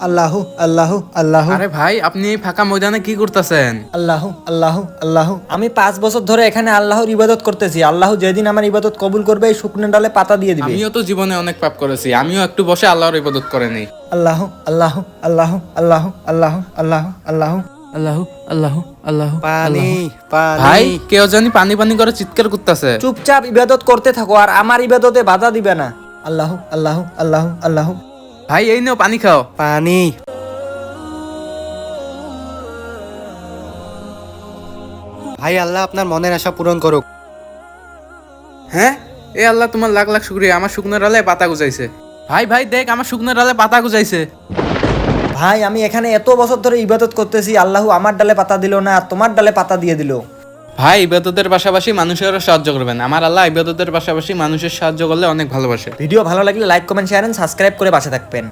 আল্লাহু আল্লাহু আল্লাহু আরে ভাই, আপনি এই ফাঁকা ময়দানে কি করতেছেন? আল্লাহু আল্লাহু আল্লাহু। আমি 5 বছর ধরে এখানে আল্লাহর ইবাদত করতেছি। আল্লাহ যেদিন আমার ইবাদত কবুল করবে এই শুকনো ডালে পাতা দিয়ে দিবে। আমিও তো জীবনে অনেক পাপ করেছি, আমিও একটু বসে আল্লাহর ইবাদত করে নেই। আল্লাহু আল্লাহু আল্লাহু আল্লাহু আল্লাহু আল্লাহু আল্লাহু আল্লাহ আল্লাহ আল্লাহ পানি ভাই, পানি কেউ জানি পানি পানি করে চিৎকার করতেছে। চুপচাপ ইবাদত করতে থাকো আর আমার ইবাদতে বাধা দিবে না। আল্লাহু আল্লাহু আল্লাহু আল্লাহু। ভাই, এই নাও পানি খাও। পানি। ভাই, আল্লাহ আপনার মনের আশা পূরণ করুক। হ্যাঁ, এ আল্লাহ, তোমার লাখ লাখ শুকরিয়া, আমার শুকনো ডালে পাতা গুজাইছে। ভাই ভাই দেখ, আমার শুকনো ডালে পাতা গুজাইছে। ভাই, আমি এখানে এত বছর ধরে ইবাদত করতেছি, আল্লাহ আমার ডালে পাতা দিল না আর তোমার ডালে পাতা দিয়ে দিল। ভাই, ইবাদতের পাশাপাশি মানুষেরও সাহায্য করবেন। আমার আল্লাহ ইবাদতের পাশাপাশি মানুষের সাহায্য করলে অনেক ভালোবাসে। ভিডিও ভালো লাগলে like comment share and subscribe করে পাশে থাকবেন।